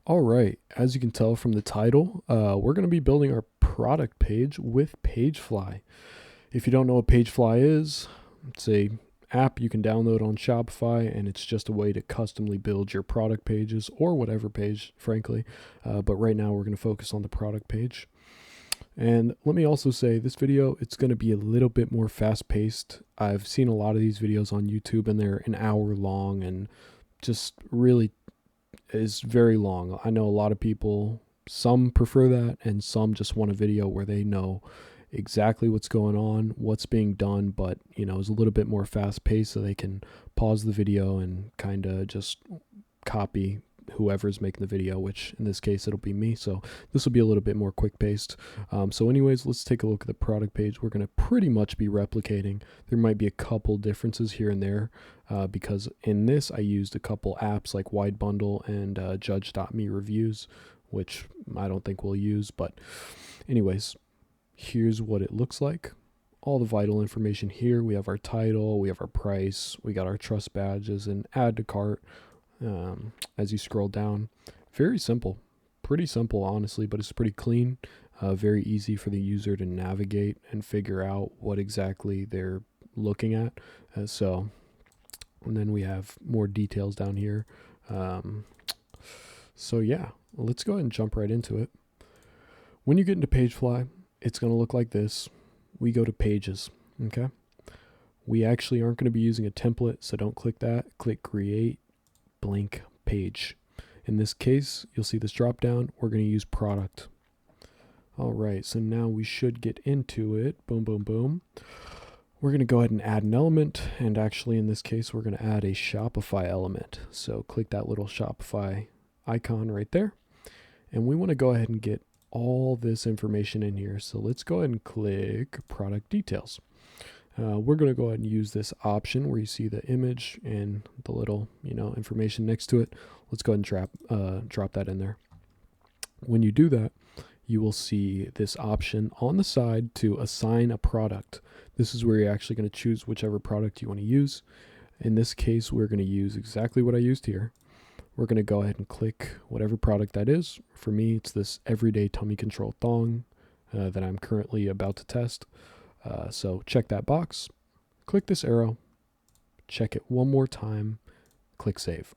All right, as you can tell from the title, we're going to be building our product page with PageFly. If you don't know what PageFly is, it's a app you can download on Shopify, and it's just a way to customly build your product pages or whatever page, frankly. But right now we're going to focus on the product page. And let me also say this video, it's going to be a little bit more fast-paced. I've seen a lot of these videos on YouTube and they're an hour long and just really is very long. I know a lot of people, some prefer that and some just want a video where they know exactly what's going on, what's being done, but is a little bit more fast paced so they can pause the video and kind of just copy whoever's making the video, which in this case it'll be me. So this will be a little bit more quick paced. So anyways, let's take a look at the product page. We're going to pretty much be replicating. There might be a couple differences here and there because in this I used a couple apps like Wide Bundle and Judge.me reviews, which I don't think we'll use. But anyways, here's what it looks like. All the vital information here. We have our title, we have our price, we got our trust badges and add to cart. As you scroll down, very simple, pretty simple, honestly, but it's pretty clean, very easy for the user to navigate and figure out what exactly they're looking at. And then we have more details down here. So yeah, let's go ahead and jump right into it. When you get into PageFly, it's going to look like this. We go to pages. Okay. We actually aren't going to be using a template, so don't click that. Click create blank page. In this case, you'll see this drop down. We're going to use product. All right, so now we should get into it. Boom, boom, boom. We're going to go ahead and add an element, and actually in this case, we're going to add a Shopify element. So click that little Shopify icon right there, and we want to go ahead and get all this information in here. So let's go ahead and click product details. We're going to go ahead and use this option where you see the image and the little, information next to it. Let's go ahead and drop that in there. When you do that, you will see this option on the side to assign a product. This is where you're actually going to choose whichever product you want to use. In this case, we're going to use exactly what I used here. We're going to go ahead and click whatever product that is. For me, it's this everyday tummy control thong that I'm currently about to test. So check that box, click this arrow, check it one more time, click save.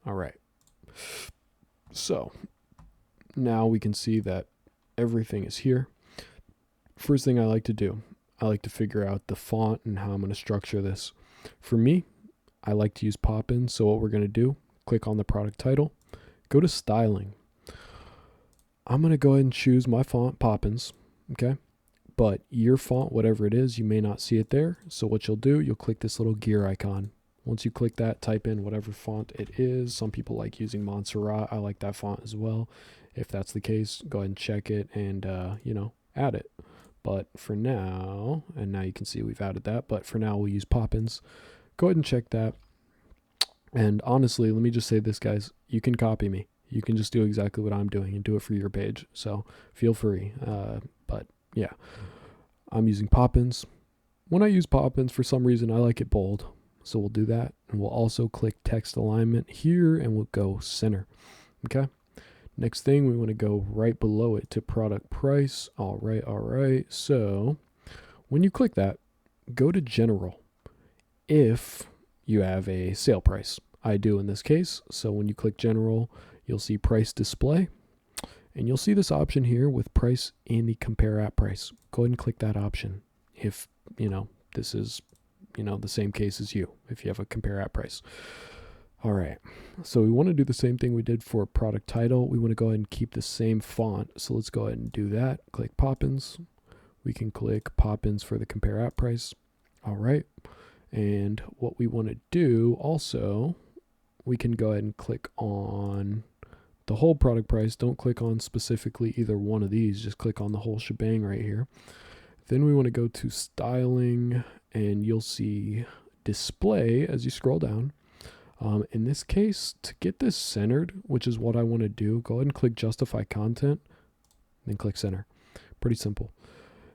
All right. So now we can see that everything is here. First thing I like to do, I like to figure out the font and how I'm going to structure this. For me, I like to use pop-ins. So what we're going to do, click on the product title, go to styling. I'm going to go ahead and choose my font pop-ins. Okay. But your font, whatever it is, you may not see it there. So what you'll do, you'll click this little gear icon. Once you click that, type in whatever font it is. Some people like using Montserrat. I like that font as well. If that's the case, go ahead and check it and, add it. But for now, and now you can see we've added that, but for now we'll use pop-ins. Go ahead and check that. And honestly, let me just say this, guys, you can copy me. You can just do exactly what I'm doing and do it for your page. So feel free. But yeah, I'm using pop-ins. When I use pop-ins, for some reason, I like it bold. So we'll do that. And we'll also click text alignment here and we'll go center. Okay. Next thing, we want to go right below it to product price. All right. So when you click that, go to general. If you have a sale price, I do in this case. So when you click general, you'll see price display. And you'll see this option here with price and the compare at price. Go ahead and click that option if, this is, the same case as you, if you have a compare at price. All right. So we want to do the same thing we did for product title. We want to go ahead and keep the same font. So let's go ahead and do that. Click pop-ins. We can click pop-ins for the compare at price. All right. And what we want to do also, we can go ahead and click on the whole product price. Don't click on specifically either one of these. Just click on the whole shebang right here. Then we want to go to styling and you'll see display as you scroll down. In this case, to get this centered, which is what I want to do, go ahead and click justify content, then click center. Pretty simple.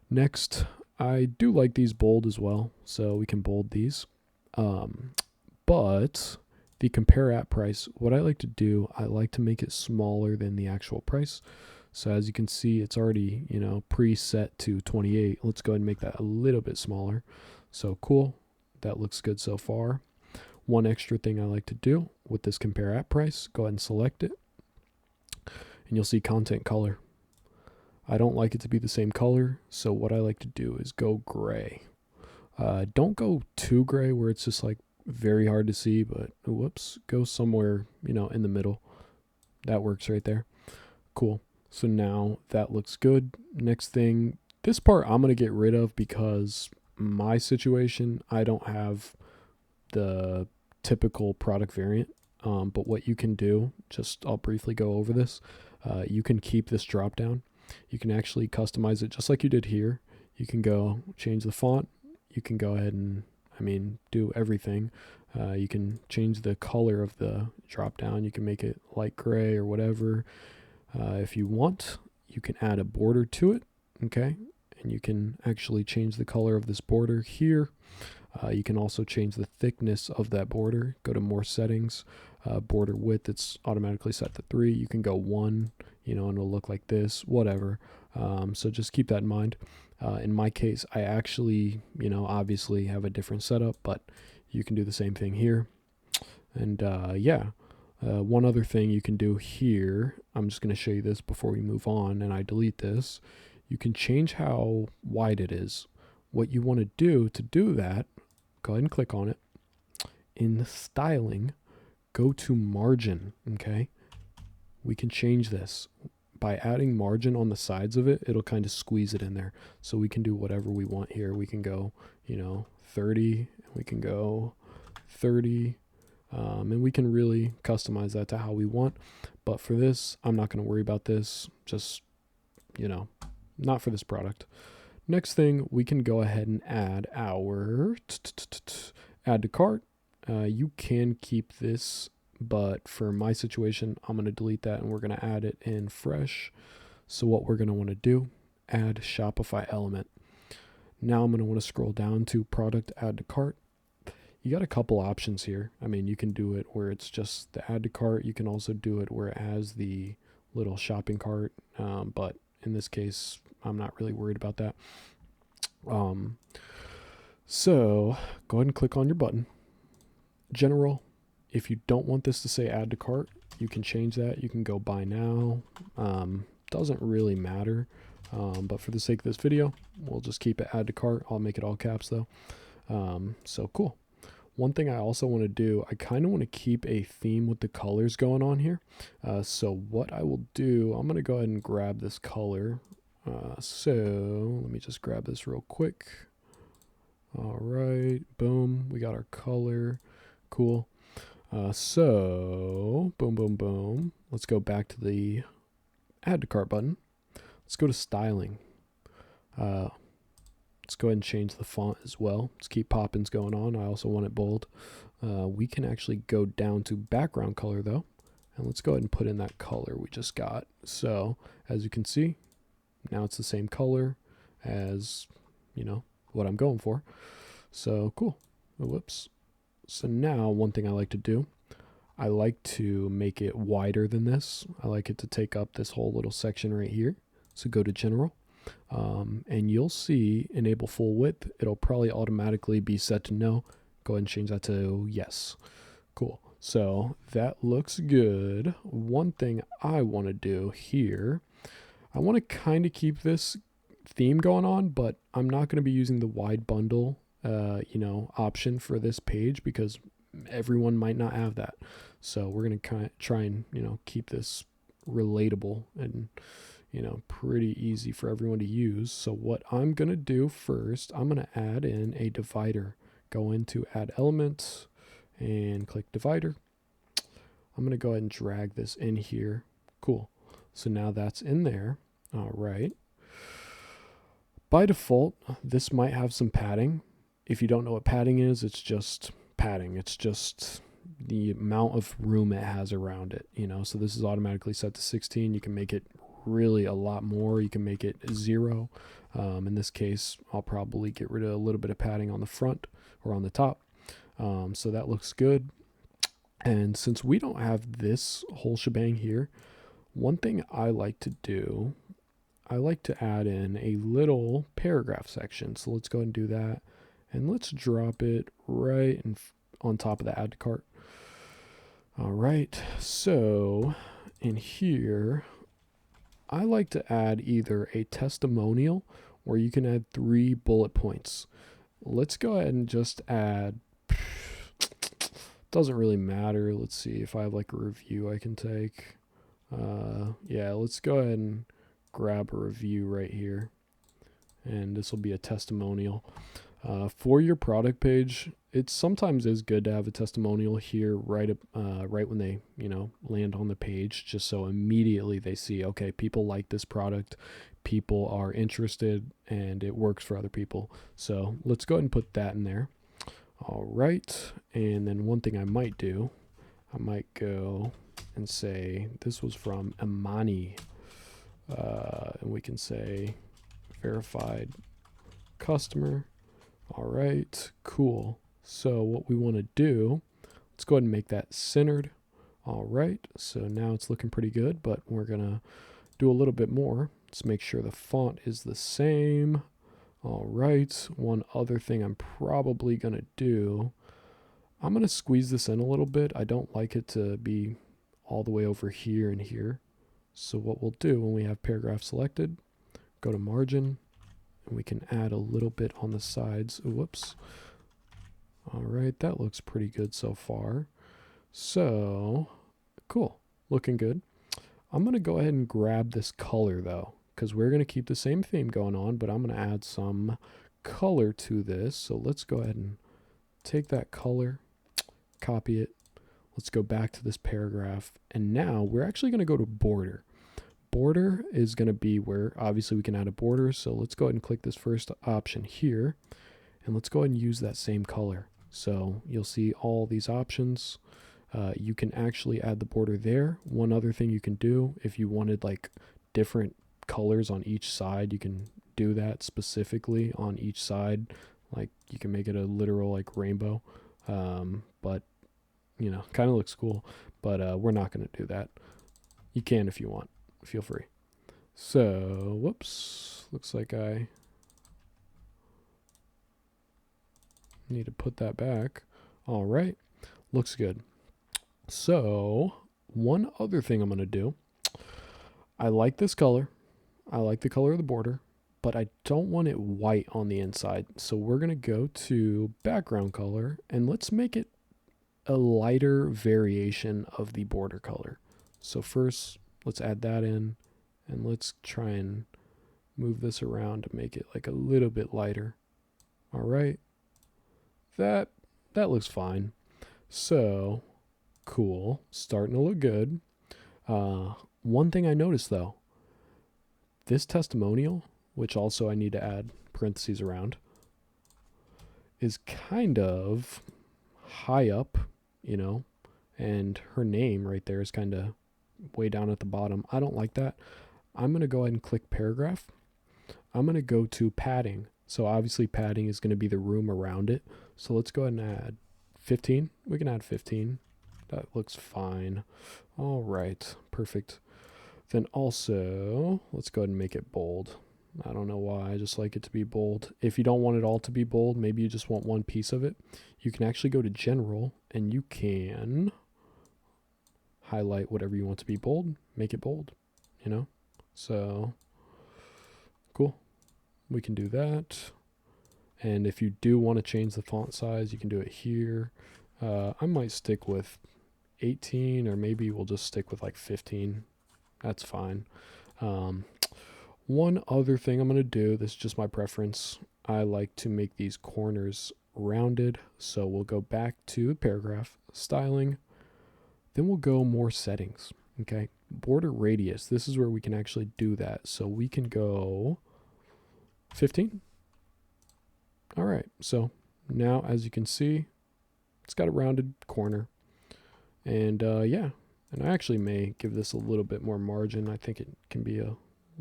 Next, I do like these bold as well, so we can bold these. But The compare at price, what I like to do, I like to make it smaller than the actual price. So as you can see, it's already, preset to 28. Let's go ahead and make that a little bit smaller. So cool. That looks good so far. One extra thing I like to do with this compare at price, go ahead and select it. And you'll see content color. I don't like it to be the same color. So what I like to do is go gray. Don't go too gray where it's just like very hard to see, but whoops, go somewhere, in the middle. That works right there. Cool. So now that looks good. Next thing, this part I'm going to get rid of because my situation, I don't have the typical product variant. But what you can do, I'll briefly go over this. You can keep this drop down. You can actually customize it just like you did here. You can go change the font. You can go ahead and, do everything. You can change the color of the drop down. You can make it light gray or whatever. If you want, you can add a border to it. Okay. And you can actually change the color of this border here. You can also change the thickness of that border. Go to more settings, border width. It's automatically set to 3. You can go 1, and it'll look like this, whatever. So just keep that in mind. In my case, I actually, obviously have a different setup, but you can do the same thing here. And one other thing you can do here, I'm just going to show you this before we move on and I delete this. You can change how wide it is. What you want to do that, go ahead and click on it. In the styling, go to margin, okay? We can change this. By adding margin on the sides of it, it'll kind of squeeze it in there. So we can do whatever we want here. We can go, 30, we can go 30, and we can really customize that to how we want. But for this, I'm not going to worry about this. Just, not for this product. Next thing, we can go ahead and add our add to cart. You can keep this, but for my situation, I'm going to delete that and we're going to add it in fresh. So what we're going to want to do, add Shopify element. Now I'm going to want to scroll down to product add to cart. You got a couple options here. You can do it where it's just the add to cart. You can also do it where it has the little shopping cart. But in this case, I'm not really worried about that. So go ahead and click on your button. General. If you don't want this to say add to cart, you can change that. You can go buy now. Doesn't really matter. But for the sake of this video, we'll just keep it add to cart. I'll make it all caps though. So cool. One thing I also want to do, I kind of want to keep a theme with the colors going on here. So what I will do, I'm going to go ahead and grab this color. So let me just grab this real quick. All right, boom, we got our color. Cool. So boom, boom, boom. Let's go back to the add to cart button. Let's go to styling. Let's go ahead and change the font as well. Let's keep poppins going on. I also want it bold. We can actually go down to background color though. And let's go ahead and put in that color we just got. So as you can see, now it's the same color as, what I'm going for. So cool. Whoops. So now one thing I like to do, I like to make it wider than this. I like it to take up this whole little section right here. So go to general. And you'll see enable full width. It'll probably automatically be set to no. Go ahead and change that to yes. Cool. So that looks good. One thing I want to do here, I want to kind of keep this theme going on, but I'm not going to be using the wide bundle, option for this page because everyone might not have that. So we're going to try and, keep this relatable and, pretty easy for everyone to use. So what I'm going to do first, I'm going to add in a divider. Go into add element and click divider. I'm going to go ahead and drag this in here. Cool. So now that's in there. All right. By default, this might have some padding. If you don't know what padding is, it's just padding. It's just the amount of room it has around it, so this is automatically set to 16. You can make it really a lot more. You can make it 0. In this case, I'll probably get rid of a little bit of padding on the front or on the top. So that looks good. And since we don't have this whole shebang here, one thing I like to do, I like to add in a little paragraph section. So let's go ahead and do that. And let's drop it right on top of the add to cart. All right, so in here, I like to add either a testimonial or you can add 3 bullet points. Let's go ahead and just add, doesn't really matter. Let's see if I have like a review I can take. Yeah, let's go ahead and grab a review right here. And this will be a testimonial. For your product page, it sometimes is good to have a testimonial here right when they land on the page, just so immediately they see, okay, people like this product, people are interested, and it works for other people. So let's go ahead and put that in there. All right, and then one thing I might do, I might go and say this was from Imani, and we can say verified customer. All right, cool. So what we want to do, let's go ahead and make that centered. All right, so now it's looking pretty good, but we're gonna do a little bit more. Let's make sure the font is the same. All right, one other thing I'm probably gonna do, I'm gonna squeeze this in a little bit. I don't like it to be all the way over here and here. So what we'll do when we have paragraph selected, go to margin, and we can add a little bit on the sides. Whoops. All right, that looks pretty good so far. So, cool, looking good. I'm gonna go ahead and grab this color though, because we're gonna keep the same theme going on, but I'm gonna add some color to this. So let's go ahead and take that color, copy it. Let's go back to this paragraph. And now we're actually gonna go to border. Border is gonna be where obviously we can add a border. So let's go ahead and click this first option here. And let's go ahead and use that same color. So you'll see all these options. You can actually add the border there. One other thing you can do, if you wanted like different colors on each side, you can do that specifically on each side. Like you can make it a literal like rainbow. But kind of looks cool, but we're not going to do that. You can if you want, feel free. So, whoops, looks like I need to put that back. All right, looks good. So one other thing I'm going to do, I like this color. I like the color of the border, but I don't want it white on the inside. So we're going to go to background color and let's make it a lighter variation of the border color. So first let's add that in and let's try and move this around to make it like a little bit lighter. All right. That looks fine. So cool, starting to look good. One thing I noticed though, this testimonial, which also I need to add parentheses around, is kind of high up, and her name right there is kind of way down at the bottom. I don't like that. I'm going to go ahead and click paragraph. I'm going to go to padding. So obviously padding is going to be the room around it. So let's go ahead and add 15. We can add 15. That looks fine. All right, perfect. Then also, let's go ahead and make it bold. I don't know why, I just like it to be bold. If you don't want it all to be bold, maybe you just want one piece of it, you can actually go to general and you can highlight whatever you want to be bold, make it bold, So, cool. We can do that. And if you do want to change the font size, you can do it here. I might stick with 18, or maybe we'll just stick with like 15. That's fine. One other thing I'm going to do, this is just my preference. I like to make these corners rounded. So we'll go back to paragraph, styling. Then we'll go more settings. Okay. Border radius. This is where we can actually do that. So we can go 15. All right. So now, as you can see, it's got a rounded corner. And yeah, and I actually may give this a little bit more margin. I think it can be a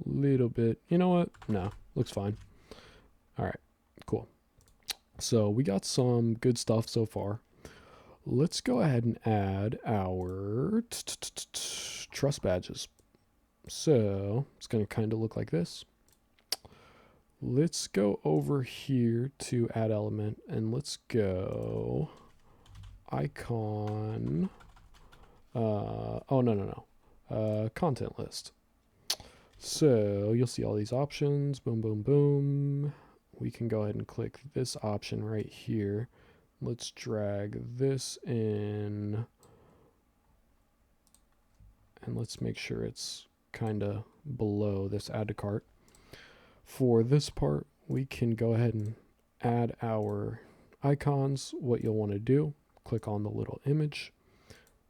little bit, you know what? No, looks fine. All right, cool. So we got some good stuff so far. let's go ahead and add our trust badges. So it's going to kind of look like this. Let's go over here to add element and let's go icon. Content list. So you'll see all these options. Boom, boom, boom. We can go ahead and click this option right here. Let's drag this in. And let's make sure it's kind of below this add to cart. For this part, we can go ahead and add our icons. What you'll want to do, click on the little image,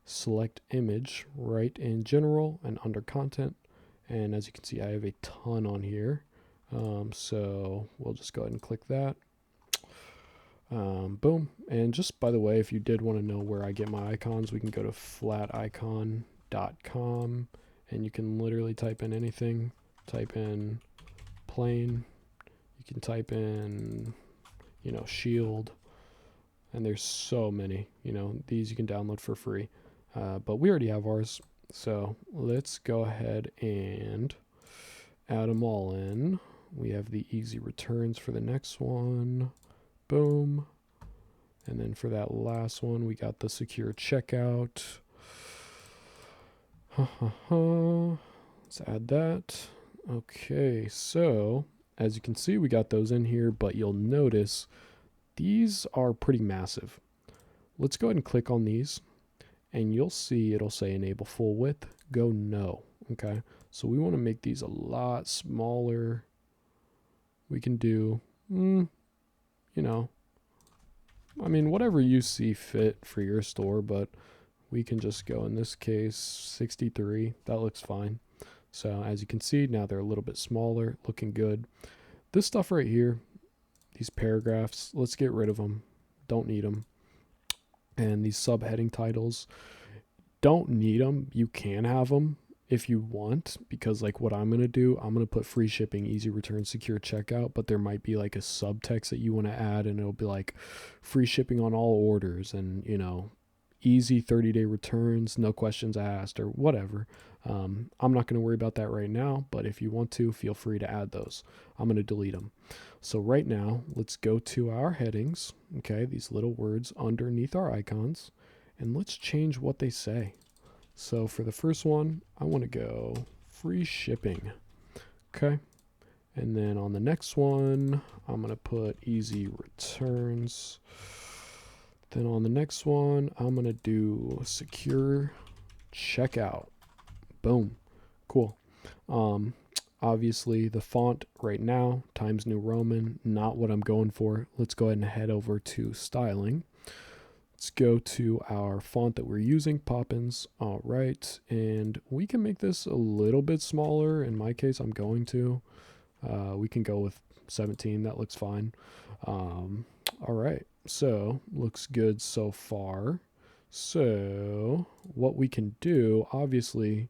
select image right in general and under content. And as you can see, I have a ton on here. So we'll just go ahead and click that. Boom. And just by the way, if you did want to know where I get my icons, we can go to flaticon.com and you can literally type in anything. Type in plane. You can type in, shield. And there's so many, these you can download for free. But we already have ours. So let's go ahead and add them all in. We have the easy returns for the next one. Boom. And then for that last one, we got the secure checkout. Let's add that. Okay, so as you can see, we got those in here, but you'll notice these are pretty massive. Let's go ahead and click on these. And you'll see it'll say enable full width, go no. Okay, so we want to make these a lot smaller. We can do, whatever you see fit for your store, but we can just go, in this case, 63. That looks fine. So as you can see, now they're a little bit smaller, looking good. This stuff right here, these paragraphs, let's get rid of them. Don't need them. And these subheading titles, don't need them. You can have them if you want, because like what I'm going to do, I'm going to put free shipping, easy return, secure checkout, but there might be like a subtext that you want to add and it'll be like free shipping on all orders and, easy 30-day returns, no questions asked or whatever. I'm not going to worry about that right now, but if you want to, feel free to add those. I'm going to delete them. So right now, let's go to our headings, okay, these little words underneath our icons, and let's change what they say. So for the first one, I want to go free shipping, okay? And then on the next one, I'm going to put easy returns. Then on the next one, I'm going to do secure checkout. Boom. Cool. Obviously, the font right now, Times New Roman, not what I'm going for. Let's go ahead and head over to styling. Let's go to our font that we're using, Poppins. All right. And we can make this a little bit smaller. In my case, I'm going to. We can go with 17. That looks fine. All right. So, looks good so far. So, what we can do, obviously,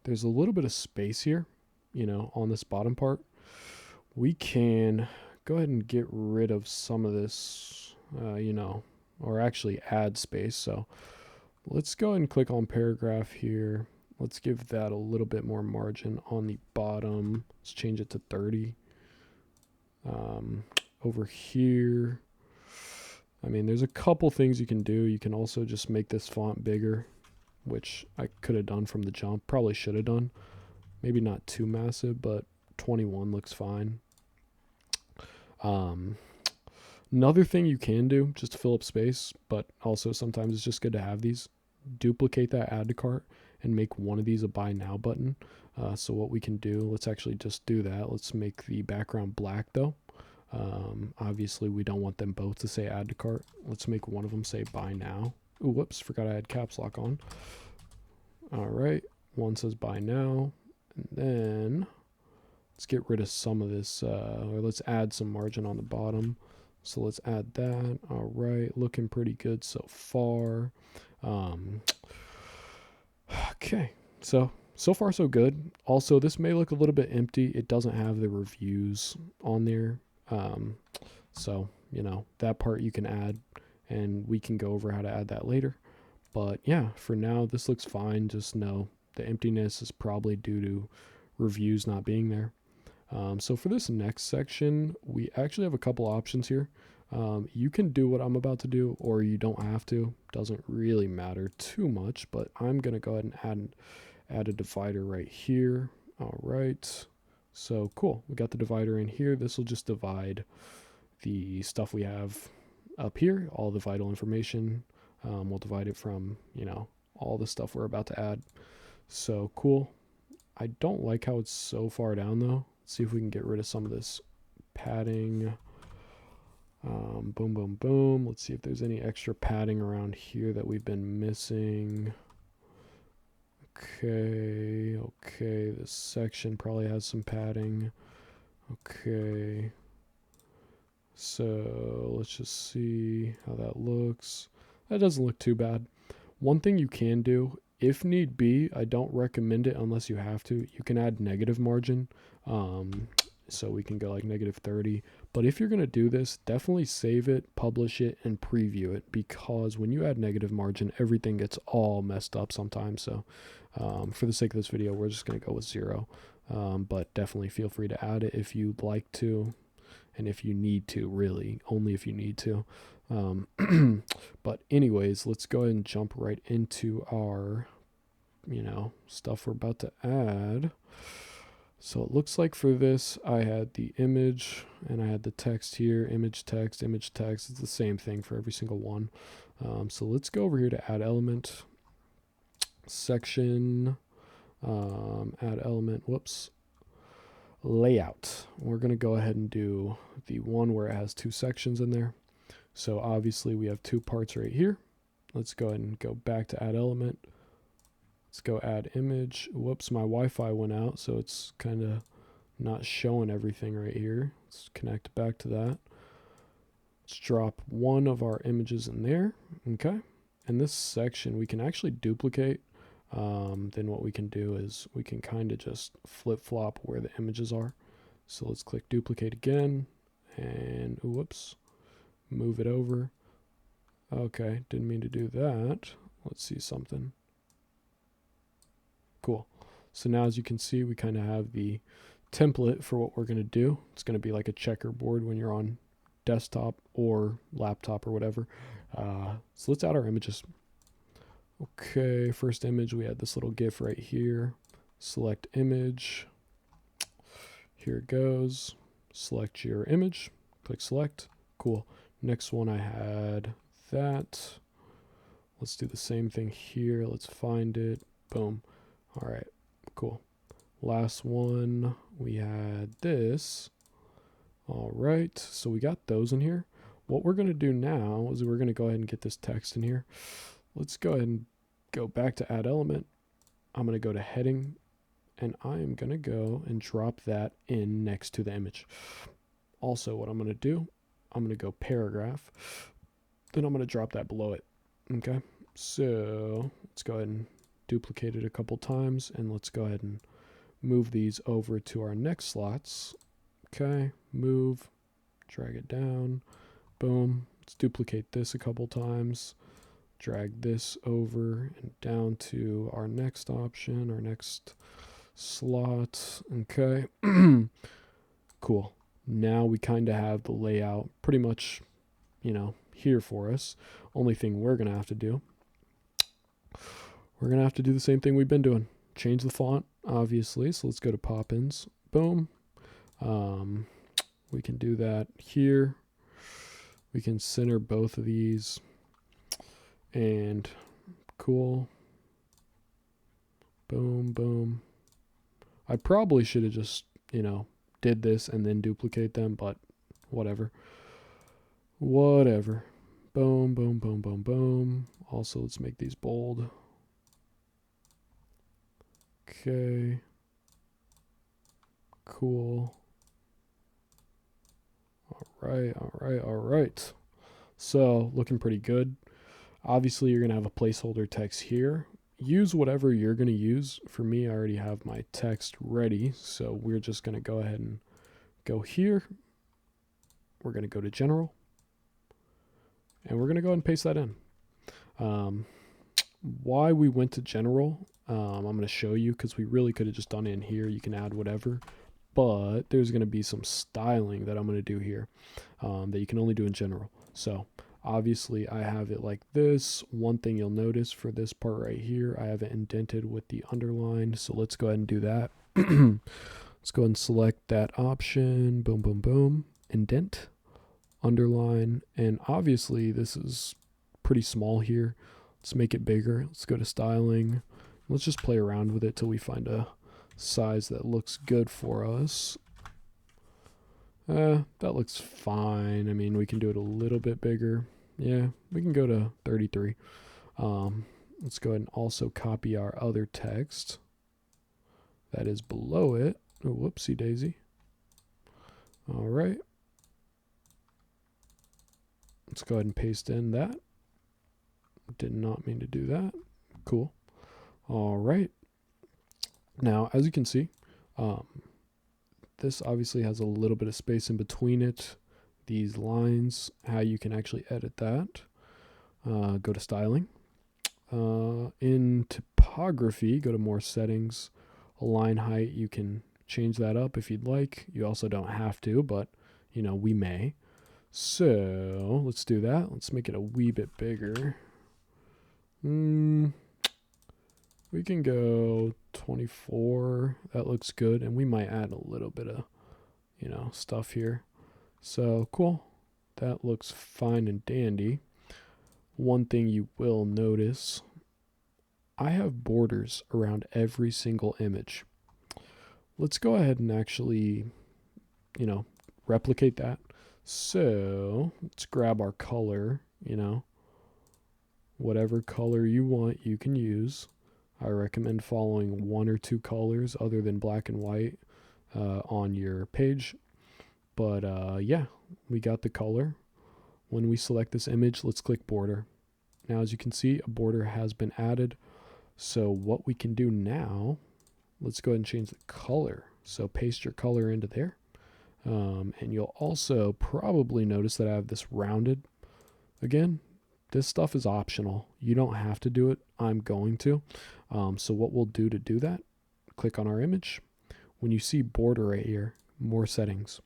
there's a little bit of space here, on this bottom part. We can go ahead and get rid of some of this, or actually add space. So, let's go ahead and click on paragraph here. Let's give that a little bit more margin on the bottom. Let's change it to 30. Over here, there's a couple things you can do. You can also just make this font bigger, which I could have done from the jump. Probably should have done. Maybe not too massive, but 21 looks fine. Another thing you can do, just to fill up space, but also sometimes it's just good to have these. Duplicate that add to cart and make one of these a buy now button. So what we can do, let's actually just do that. Let's make the background black though. Obviously we don't want them both to say add to cart. Let's make one of them say buy now. Ooh, whoops, forgot I had caps lock on. All right, one says buy now, and then let's get rid of some of this, or let's add some margin on the bottom. So let's add that. All right, looking pretty good so far. Okay, so far so good. Also, this may look a little bit empty. It doesn't have the reviews on there. So, that part you can add. and we can go over how to add that later. But yeah, for now, this looks fine. Just know the emptiness is probably due to reviews not being there. So for this next section, we actually have a couple options here. You can do what I'm about to do, or you don't have to. Doesn't really matter too much, but I'm going to go ahead and add a divider right here. All right. So cool. We got the divider in here. This will just divide the stuff we have up here, all the vital information. We'll divide it from, all the stuff we're about to add. So cool. I don't like how it's so far down though. Let's see if we can get rid of some of this padding. Boom, boom, boom. Let's see if there's any extra padding around here that we've been missing. Okay, this section probably has some padding. Okay. So let's just see how that looks. That doesn't look too bad. One thing you can do, if need be, I don't recommend it unless you have to. You can add negative margin. So we can go like -30. But if you're going to do this, definitely save it, publish it, and preview it, because when you add negative margin, everything gets all messed up sometimes. So for the sake of this video, we're just going to go with 0. But definitely feel free to add it if you'd like to, and if you need to, really, only if you need to. But anyways, let's go ahead and jump right into our, stuff we're about to add. So it looks like for this, I had the image and I had the text here, image, text, image, text. It's the same thing for every single one. So let's go over here to add element, section, add element, layout. We're going to go ahead and do the one where it has 2 sections in there. So obviously we have 2 parts right here. Let's go ahead and go back to add element. Let's go add image. Whoops, my Wi-Fi went out, so it's kind of not showing everything right here. Let's connect back to that. Let's drop one of our images in there. Okay. And this section we can actually duplicate. Then what we can do is we can kind of just flip-flop where the images are. So let's click duplicate again, and whoops, move it over. Okay, didn't mean to do that. Let's see something. Cool. So now, as you can see, we kind of have the template for what we're going to do. It's going to be like a checkerboard when you're on desktop or laptop or whatever. So let's add our images. Okay, first image, we had this little GIF right here. Select image. Here it goes. Select your image. Click select. Cool. Next one, I had that. Let's do the same thing here. Let's find it. Boom. All right, cool. Last one, we had this. All right, so we got those in here. What we're going to do now is we're going to go ahead and get this text in here. Let's go ahead and go back to add element. I'm going to go to heading, and I'm going to go and drop that in next to the image. Also, what I'm going to do, I'm going to go paragraph. Then I'm going to drop that below it. Okay, so let's go ahead and duplicate it a couple times, and let's go ahead and move these over to our next slots. Okay, move, drag it down, boom. Let's duplicate this a couple times, drag this over and down to our next option, our next slot. Okay, cool. Now we kind of have the layout pretty much, here for us. Only thing we're going to have to do, we're going to have to do the same thing we've been doing. Change the font, obviously. So let's go to pop-ins. Boom. We can do that here. We can center both of these. And cool. Boom, boom. I probably should have just, did this and then duplicate them, but whatever. Whatever. Boom, boom, boom, boom, boom. Also, let's make these bold. Okay. Cool. All right. So, looking pretty good. Obviously, you're going to have a placeholder text here. Use whatever you're going to use. For me, I already have my text ready, so we're just going to go ahead and go here. We're going to go to general. And we're going to go ahead and paste that in. Why we went to general, I'm going to show you, because we really could have just done it in here. You can add whatever, but there's going to be some styling that I'm going to do here that you can only do in general. So obviously I have it like this. One thing you'll notice for this part right here, I have it indented with the underline. So let's go ahead and do that. Let's go ahead and select that option. Boom, boom, boom. Indent, underline. And obviously this is pretty small here. Let's make it bigger. Let's go to styling. Let's just play around with it till we find a size that looks good for us. That looks fine. I mean, we can do it a little bit bigger. Yeah, we can go to 33. Let's go ahead and also copy our other text that is below it. Oh, whoopsie daisy. All right. Let's go ahead and paste in that. Did not mean to do that. Cool. All right. Now, as you can see, this obviously has a little bit of space in between it. These lines, how you can actually edit that. Go to styling. In typography, go to more settings. Align height, you can change that up if you'd like. You also don't have to, but you know, we may. So let's do that. Let's make it a wee bit bigger. We can go 24. That looks good. And we might add a little bit of, you know, stuff here. So cool. That looks fine and dandy. One thing you will notice, I have borders around every single image. Let's go ahead and actually, you know, replicate that. So let's grab our color, you know, whatever color you want, you can use. I recommend following one or two colors other than black and white on your page. But yeah, we got the color. When we select this image, let's click border. Now, as you can see, a border has been added. So what we can do now, let's go ahead and change the color. So paste your color into there. And you'll also probably notice that I have this rounded. Again, this stuff is optional. You don't have to do it. I'm going to. So what we'll do to do that, click on our image. When you see border right here, more settings.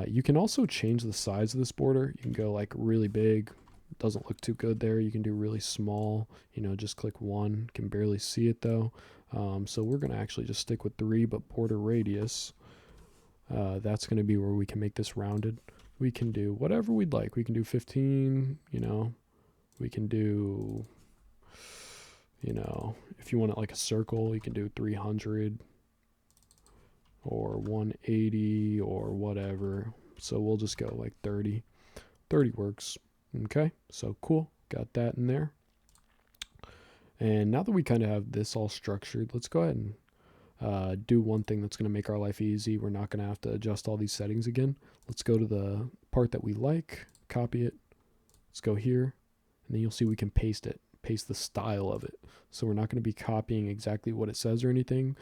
You can also change the size of this border. You can go like really big. Doesn't look too good there. You can do really small. You know, just click 1. Can barely see it though. So we're going to actually just stick with 3, but border radius. That's going to be where we can make this rounded. We can do whatever we'd like. We can do 15, you know. We can do, you know, if you want it like a circle, you can do 300 or 180 or whatever. So we'll just go like 30. 30 works. Okay, so cool. Got that in there. And now that we kind of have this all structured, let's go ahead and do one thing that's going to make our life easy. We're not going to have to adjust all these settings again. Let's go to the part that we like, copy it. Let's go here, and then you'll see we can paste it, paste the style of it. So we're not going to be copying exactly what it says or anything,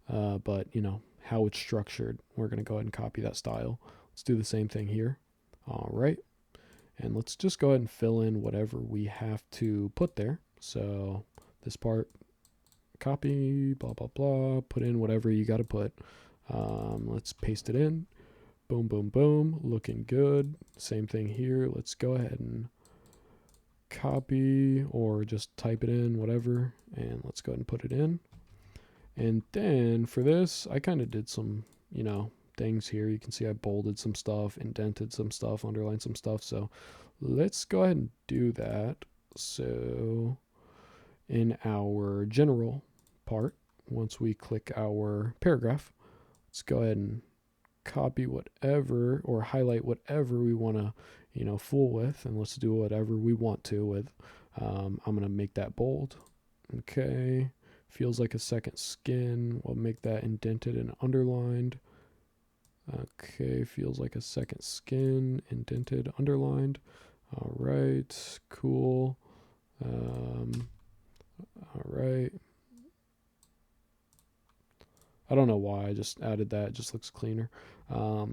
but you know, how it's structured. We're going to go ahead and copy that style. Let's do the same thing here. All right. And let's just go ahead and fill in whatever we have to put there. So this part, copy, blah, blah, blah, put in whatever you got to put. Let's paste it in. Boom, boom, boom. Looking good. Same thing here. Let's go ahead and copy or just type it in, whatever. And let's go ahead and put it in. And then for this, I kind of did some, you know, things here. You can see I bolded some stuff, indented some stuff, underlined some stuff. So let's go ahead and do that. So in our general part, once we click our paragraph, let's go ahead and copy whatever or highlight whatever we want to, you know, fool with, and let's do whatever we want to with. I'm going to make that bold. Okay. Feels like a second skin. We'll make that indented and underlined. Okay, feels like a second skin, indented, underlined. All right, cool. All right. I don't know why I just added that. It just looks cleaner. All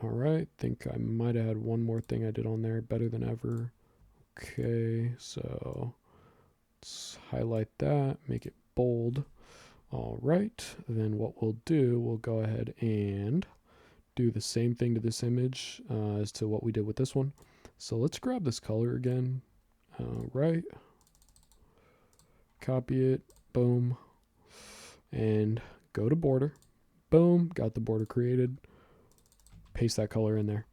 right, think I might have had one more thing I did on there. Better than ever. Okay, so let's highlight that, make it bold. All right, then what we'll do, we'll go ahead and do the same thing to this image as to what we did with this one. So let's grab this color again. Right, copy it, boom, and go to border. Boom, got the border created. Paste that color in there.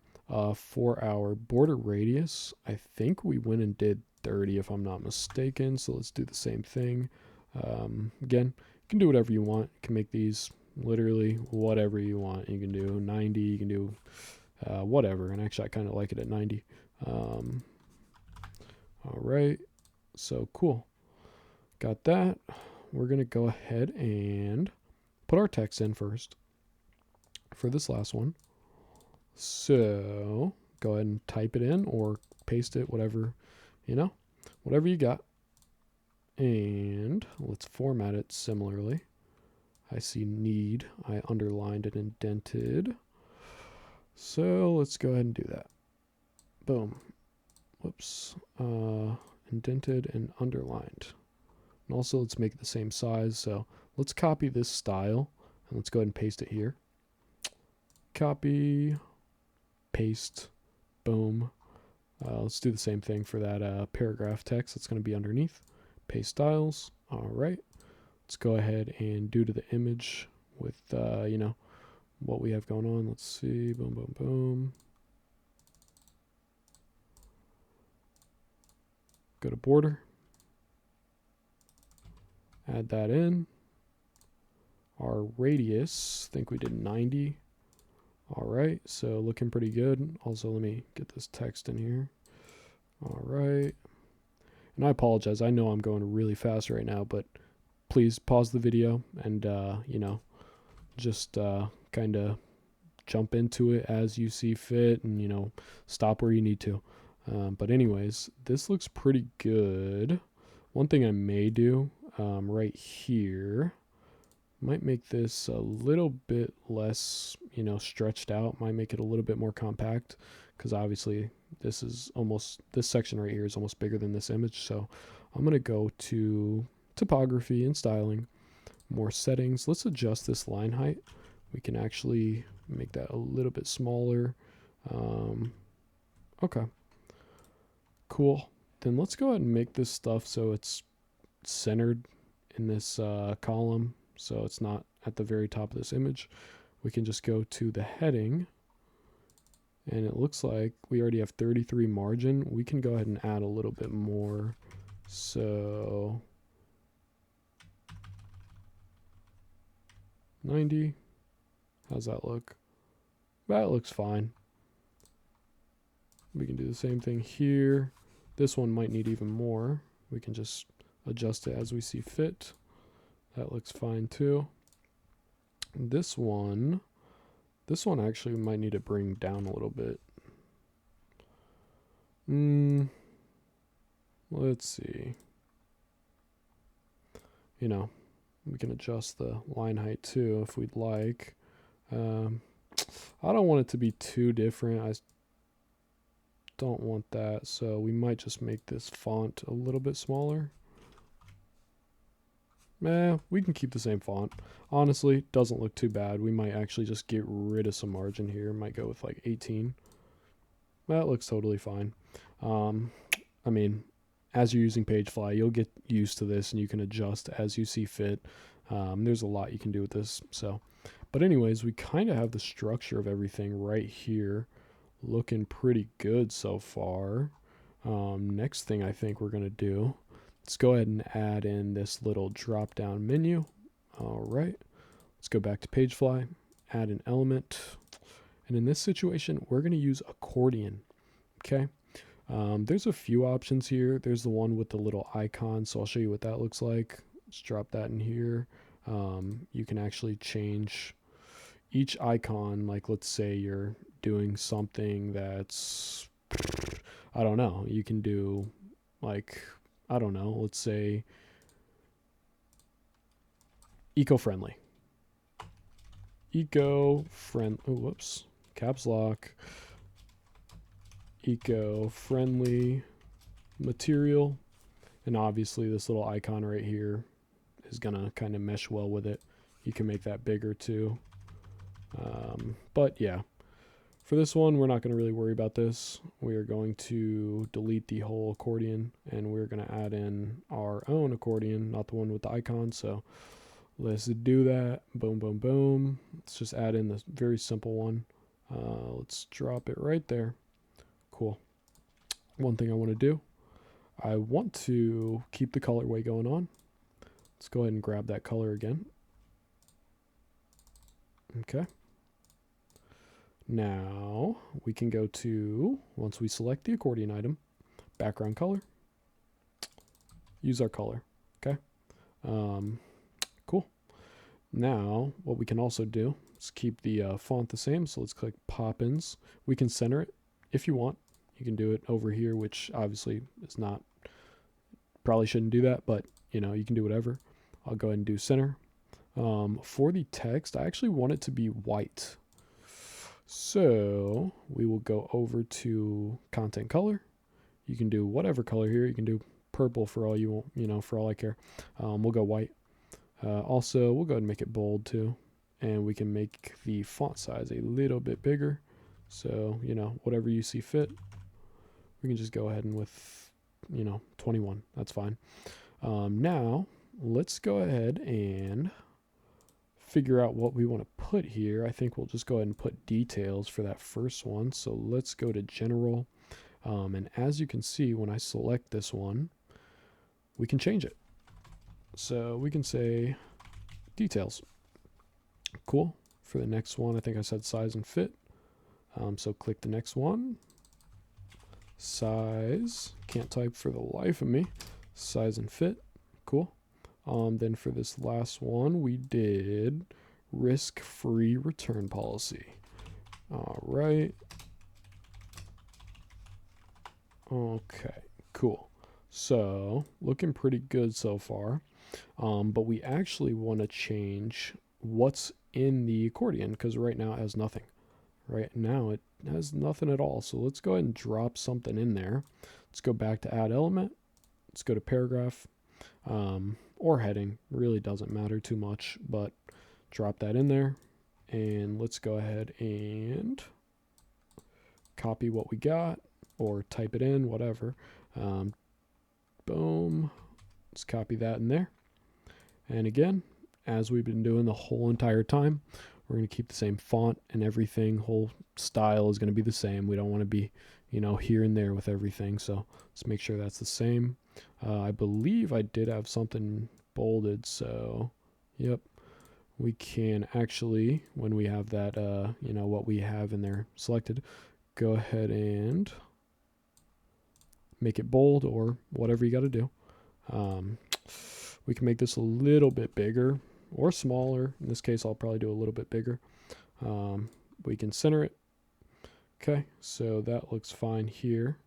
For our border radius, I think we went and did 30 if I'm not mistaken. So let's do the same thing. Again, you can do whatever you want. You can make these literally whatever you want. You can do 90, you can do whatever. And actually, I kind of like it at 90. All right, so cool. Got that. We're going to go ahead and put our text in first for this last one. So go ahead and type it in or paste it, whatever, whatever you got. And let's format it similarly. I see need. I underlined and indented. So let's go ahead and do that. Boom. Whoops. Indented and underlined. And also let's make it the same size. So let's copy this style and let's go ahead and paste it here. Copy, paste, boom. Let's do the same thing for that paragraph text that's going to be underneath. Paste styles. All right. Let's go ahead and do to the image with, what we have going on. Let's see. Boom, boom, boom. Go to border. Add that in. Our radius, I think we did 90. All right, so looking pretty good. Also, let me get this text in here. All right. And I apologize. I know I'm going really fast right now, but please pause the video and, just kind of jump into it as you see fit and, stop where you need to. But anyways, this looks pretty good. One thing I may do right here, might make this a little bit less, stretched out, might make it a little bit more compact, because obviously this section right here is almost bigger than this image. So I'm going to go to typography and styling, more settings. Let's adjust this line height. We can actually make that a little bit smaller. Okay, cool. Then let's go ahead and make this stuff so it's centered in this column, so it's not at the very top of this image. We can just go to the heading, and it looks like we already have 33 margin. We can go ahead and add a little bit more. So 90. How's that look? That looks fine. We can do the same thing here. This one might need even more. We can just adjust it as we see fit. That looks fine too. This one actually might need to bring down a little bit. Let's see. We can adjust the line height too if we'd like. I don't want it to be too different. I don't want that, so we might just make this font a little bit smaller. We can keep the same font. Honestly, doesn't look too bad. We might actually just get rid of some margin here. Might go with like 18. That looks totally fine. I mean, as you're using PageFly, you'll get used to this and you can adjust as you see fit. There's a lot you can do with this. But anyways, we kind of have the structure of everything right here. Looking pretty good so far. Next thing I think we're going to do, let's go ahead and add in this little drop down menu. All right, let's go back to PageFly, add an element. And in this situation, we're going to use accordion. Okay. There's a few options here. There's the one with the little icon. So I'll show you what that looks like. Let's drop that in here. You can actually change each icon. Like, let's say you're doing something that's, I don't know, you can do like, I don't know, let's say eco-friendly. Whoops, caps lock, eco-friendly material, and obviously this little icon right here is gonna kind of mesh well with it. You can make that bigger too. But yeah, for this one, we're not going to really worry about this. We are going to delete the whole accordion, and we're going to add in our own accordion, not the one with the icon. So let's do that. Boom, boom, boom. Let's just add in this very simple one. Let's drop it right there. Cool. One thing I want to do, I want to keep the colorway going on. Let's go ahead and grab that color again. Okay. Now we can go to, once we select the accordion item, background color, use our color. Okay. Cool. Now what we can also do is keep the font the same. So let's click Poppins. We can center it if you want. You can do it over here, which obviously is not, probably shouldn't do that, but you know, you can do whatever. I'll go ahead and do center. For the text, I actually want it to be white. So we will go over to content color. You can do whatever color here. You can do purple for all you want, you know, for all I care. We'll go white. Also, we'll go ahead and make it bold too. And we can make the font size a little bit bigger. So, you know, whatever you see fit. We can just go ahead and with, you know, 21. That's fine. Now, let's go ahead and figure out what we want to put here. I think we'll just go ahead and put details for that first one. So let's go to general. And as you can see, when I select this one, we can change it. So we can say details. Cool. For the next one, I think I said size and fit. So click the next one. Size, can't type for the life of me. Size and fit. Cool. Then for this last one, we did risk-free return policy. All right. Okay, cool. So looking pretty good so far. But we actually want to change what's in the accordion because right now it has nothing. Right now it has nothing at all. So let's go ahead and drop something in there. Let's go back to add element. Let's go to paragraph. Or heading, really doesn't matter too much, but drop that in there. And let's go ahead and copy what we got or type it in, whatever. Boom. Let's copy that in there. And again, as we've been doing the whole entire time, we're going to keep the same font and everything. Whole style is going to be the same. We don't want to be, you know, here and there with everything. So let's make sure that's the same. I believe I did have something bolded. So, yep, we can actually, when we have that, you know, what we have in there selected, go ahead and make it bold or whatever you got to do. We can make this a little bit bigger or smaller. In this case, I'll probably do a little bit bigger. We can center it. Okay, so that looks fine here.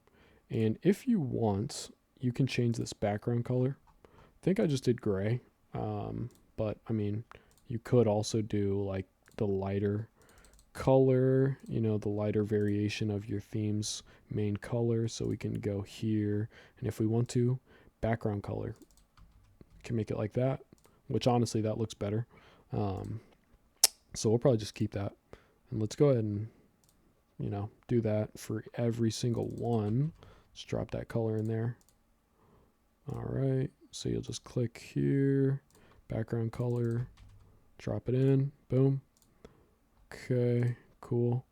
And if you want, you can change this background color. I think I just did gray, but I mean, you could also do like the lighter color, you know, the lighter variation of your theme's main color. So we can go here, and if we want to, background color, can make it like that, which honestly, that looks better. So we'll probably just keep that. And let's go ahead and, you know, do that for every single one. Let's drop that color in there. All right, so you'll just click here, background color, drop it in, boom. Okay, cool.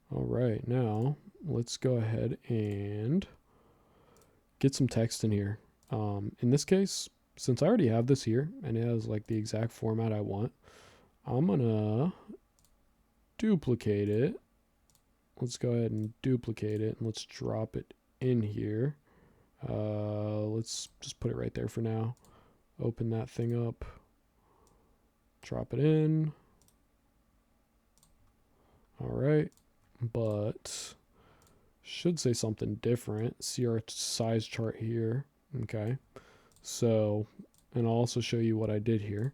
All right, now let's go ahead and get some text in here. In this case, since I already have this here and it has like the exact format I want, I'm gonna duplicate it. Let's go ahead and duplicate it and let's drop it in here. Let's just put it right there for now. Open that thing up, drop it in. All right, but should say something different. See our size chart here. Okay, so, and I'll also show you what I did here.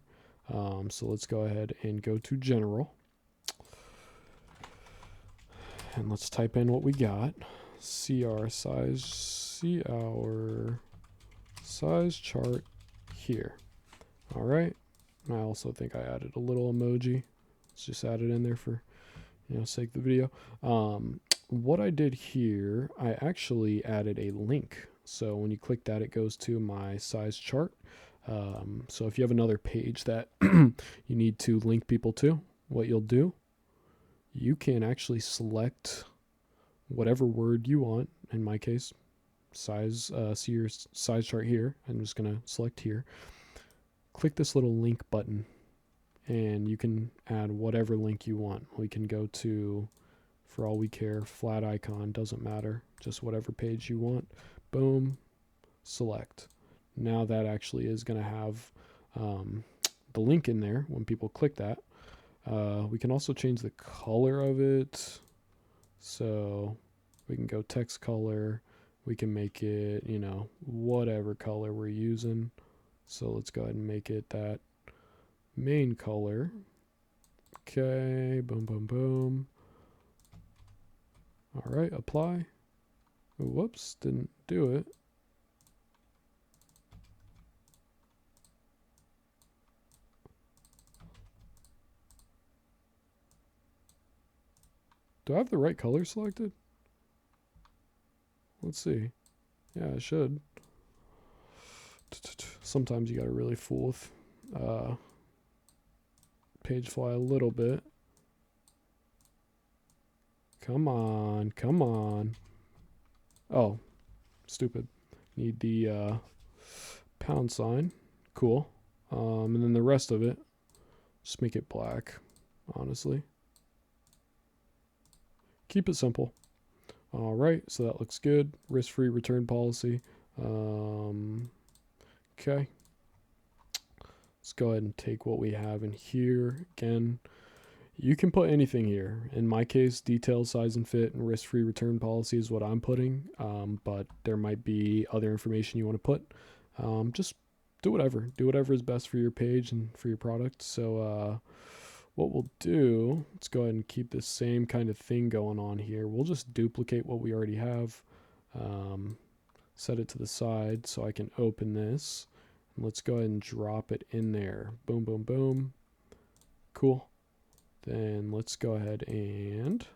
So let's go ahead and go to general. And let's type in what we got. see our size chart here. All right. I also think I added a little emoji. Let's just add it in there for, sake of the video. What I did here, I actually added a link. So when you click that, it goes to my size chart. So if you have another page that you need to link people to, what you'll do, you can actually select whatever word you want. In my case, size, see your size chart here. I'm just going to select here. Click this little link button and you can add whatever link you want. We can go to, for all we care, flat icon, doesn't matter, just whatever page you want. Boom, select. Now that actually is going to have the link in there when people click that. We can also change the color of it. So we can go text color. We can make it, whatever color we're using. So let's go ahead and make it that main color. Okay, boom, boom, boom. All right, apply. Whoops, didn't do it. Do I have the right color selected? Let's see. Yeah, I should. Sometimes you gotta really fool with PageFly a little bit. Come on, come on. Oh, stupid. Need the pound sign. Cool. And then the rest of it, just make it black, honestly. Keep it simple. All right, so that looks good. Risk-free return policy. Okay. Let's go ahead and take what we have in here. Again, you can put anything here. In my case, detail, size and fit, and risk-free return policy is what I'm putting. But there might be other information you want to put. Just do whatever. Do whatever is best for your page and for your product. So what we'll do, let's go ahead and keep this same kind of thing going on here. We'll just duplicate what we already have. Set it to the side so I can open this. And let's go ahead and drop it in there. Boom, boom, boom. Cool. Then let's go ahead and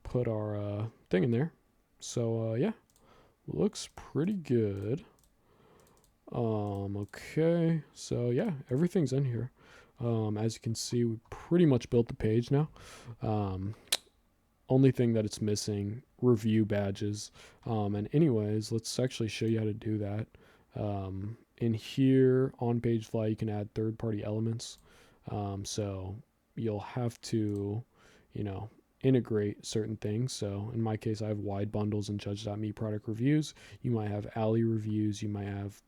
put our thing in there. So yeah, looks pretty good. Okay, so yeah, everything's in here. As you can see, we pretty much built the page now. Only thing that it's missing, review badges. And anyways, let's actually show you how to do that. In here on PageFly, you can add third-party elements. So you'll have to, integrate certain things. So in my case, I have wide bundles and judge.me product reviews. You might have alley reviews. You might have,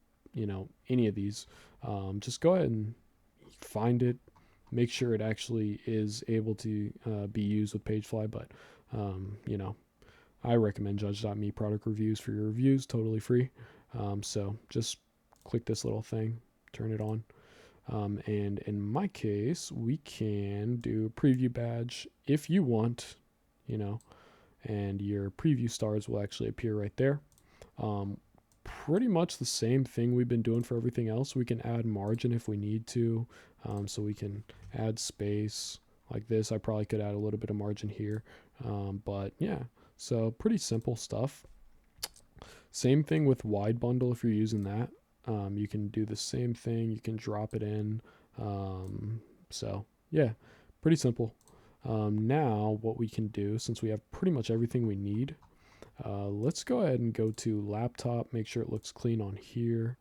any of these. Just go ahead and find it. Make sure it actually is able to be used with PageFly. But, I recommend judge.me product reviews for your reviews, totally free. So just click this little thing, turn it on. And in my case, we can do a preview badge if you want, and your preview stars will actually appear right there. Pretty much the same thing we've been doing for everything else. We can add margin if we need to. So we can add space like this. I probably could add a little bit of margin here. But yeah, so pretty simple stuff. Same thing with wide bundle if you're using that. You can do the same thing. You can drop it in. So yeah, pretty simple. Now what we can do, since we have pretty much everything we need, let's go ahead and go to laptop. Make sure it looks clean on here.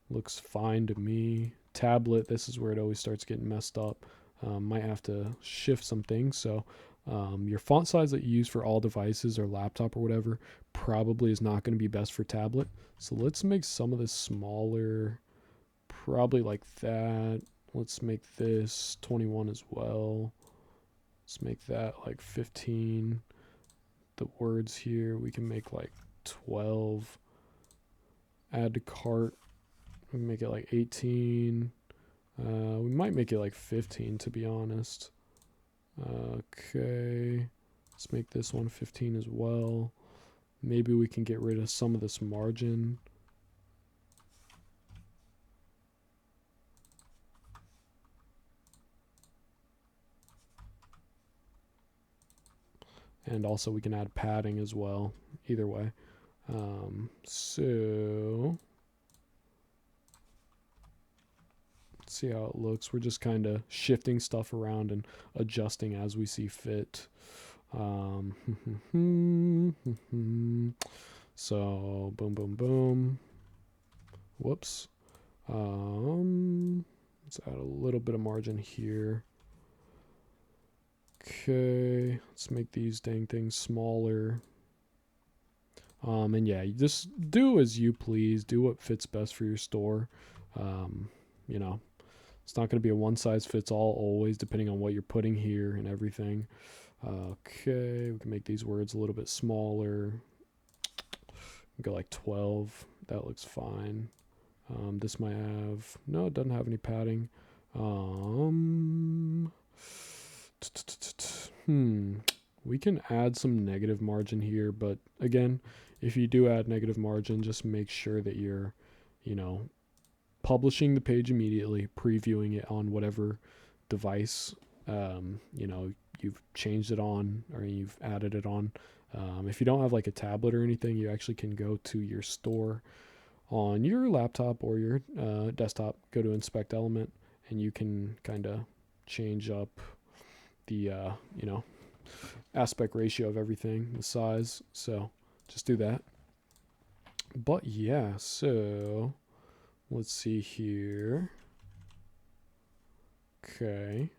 Looks fine to me. Tablet, this is where it always starts getting messed up. Might have to shift some things. So your font size that you use for all devices or laptop or whatever probably is not going to be best for tablet. So let's make some of this smaller, probably like that. Let's make this 21 as well. Let's make that like 15. The words here, we can make like 12. Add to cart, we can make it like 18. We might make it like 15 to be honest. Okay, Let's make this one 15 as well. Maybe we can get rid of some of this margin. And also we can add padding as well, either way. So let's see how it looks. We're just kind of shifting stuff around and adjusting as we see fit. So boom, boom, boom. Whoops. Let's add a little bit of margin here. Okay, let's make these dang things smaller. And yeah, you just do as you please. Do what fits best for your store. You know, it's not going to be a one size fits all always, depending on what you're putting here and everything. Okay, we can make these words a little bit smaller. Go like 12. That looks fine. This might have, no, it doesn't have any padding. We can add some negative margin here, but again, if you do add negative margin, just make sure that you're, publishing the page immediately, previewing it on whatever device, you've changed it on or you've added it on. If you don't have like a tablet or anything, you actually can go to your store on your laptop or your desktop, go to inspect element, and you can kind of change up the, aspect ratio of everything, the size. So just do that. But yeah, so let's see here. Okay.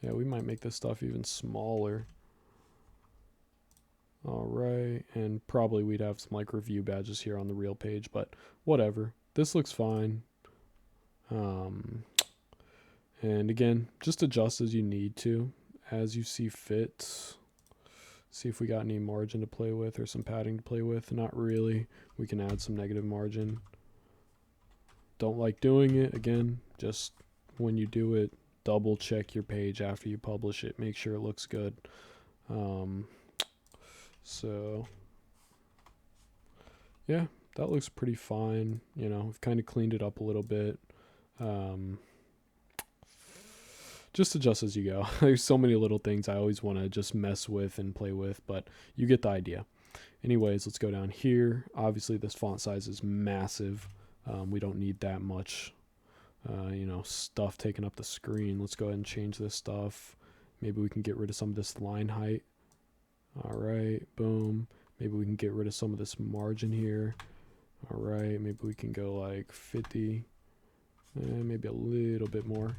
Yeah, we might make this stuff even smaller. All right, and probably we'd have some like review badges here on the real page, but whatever. This looks fine. And again, just adjust as you need to, as you see fit. See if we got any margin to play with or some padding to play with. Not really. We can add some negative margin. Don't like doing it. Again, just when you do it, double check your page after you publish it. Make sure it looks good. So yeah, that looks pretty fine. We've kind of cleaned it up a little bit. Just adjust as you go. There's so many little things I always want to just mess with and play with, but you get the idea. Anyways, let's go down here. Obviously, this font size is massive. We don't need that much, stuff taking up the screen. Let's go ahead and change this stuff. Maybe we can get rid of some of this line height. All right, boom. Maybe we can get rid of some of this margin here. All right, maybe we can go like 50, maybe a little bit more.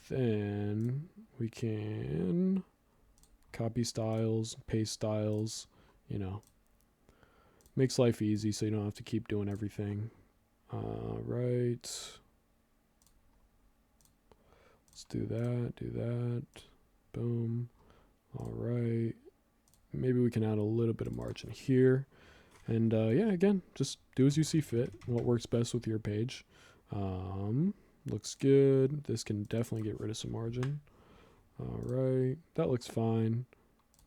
Then we can copy styles, paste styles, makes life easy so you don't have to keep doing everything. Right. Let's do that. Boom. All right. Maybe we can add a little bit of margin here. And yeah, again, just do as you see fit, what works best with your page. Looks good. This can definitely get rid of some margin. All right, that looks fine.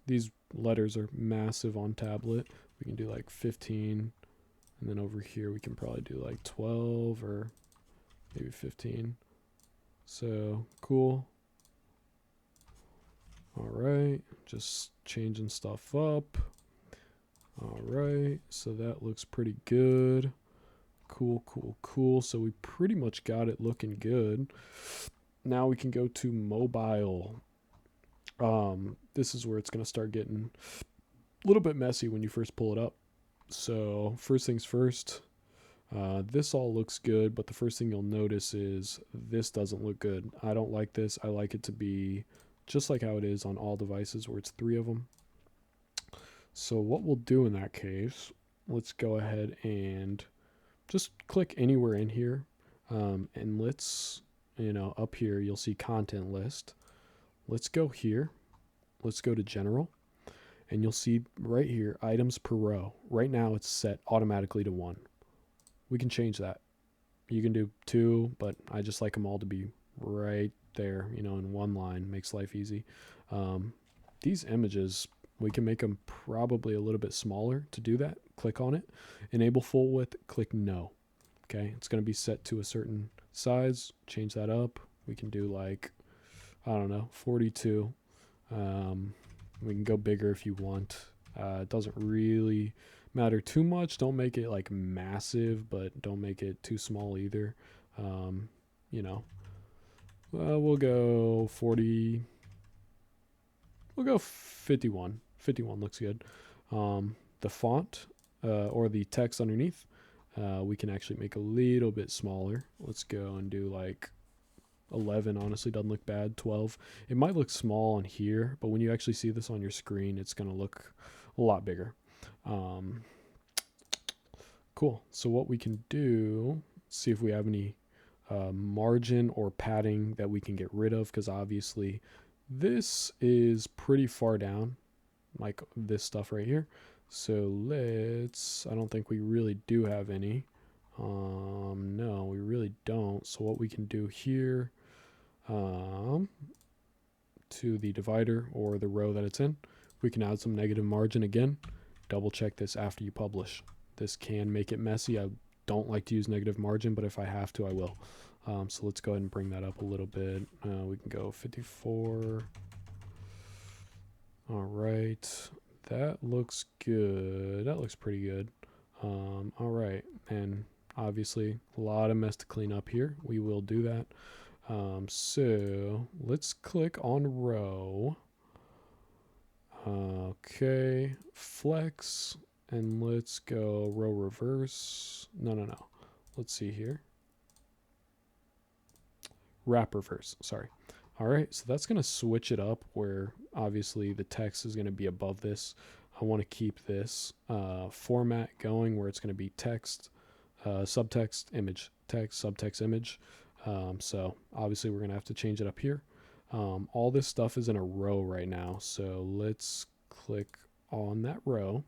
These letters are massive on tablet. We can do like 15. And then over here, we can probably do like 12 or maybe 15. So cool. All right, just changing stuff up. All right, so that looks pretty good. Cool. So we pretty much got it looking good. Now we can go to mobile. This is where it's going to start getting a little bit messy when you first pull it up. So first things first, this all looks good, but the first thing you'll notice is this doesn't look good. I don't like this. I like it to be just like how it is on all devices where it's 3 of them. So what we'll do in that case, let's go ahead and just click anywhere in here. And let's, up here, you'll see content list. Let's go here. Let's go to general. And you'll see right here, items per row. Right now it's set automatically to 1. We can change that. You can do 2, but I just like them all to be right there, you know, in one line. Makes life easy. These images, we can make them probably a little bit smaller. To do that, click on it, enable full width, click no. Okay, it's going to be set to a certain size. Change that up. We can do like, I don't know, 42. We can go bigger if you want. It doesn't really matter too much. Don't make it like massive, but don't make it too small either. You know, we'll go 40. We'll go 51. 51 looks good. The font or the text underneath, we can actually make a little bit smaller. Let's go and do like 11. Honestly, doesn't look bad. 12. It might look small on here, but when you actually see this on your screen, it's going to look a lot bigger. Cool. So what we can do, see if we have any margin or padding that we can get rid of, because obviously this is pretty far down, like this stuff right here. So I don't think we really do have any. No, we really don't. So what we can do here, to the divider or the row that it's in, we can add some negative margin again. Double check this after you publish. This can make it messy. I don't like to use negative margin, but if I have to, I will. So let's go ahead and bring that up a little bit. We can go 54. All right. That looks good. That looks pretty good. All right. And obviously a lot of mess to clean up here. We will do that. So let's click on row. Okay. Flex. And let's go row reverse. No. Let's see here. Wrap reverse, sorry. All right, so that's going to switch it up where obviously the text is going to be above this. I want to keep this format going where it's going to be text, subtext, image, text, subtext, image. So obviously we're going to have to change it up here. All this stuff is in a row right now, so let's click on that row.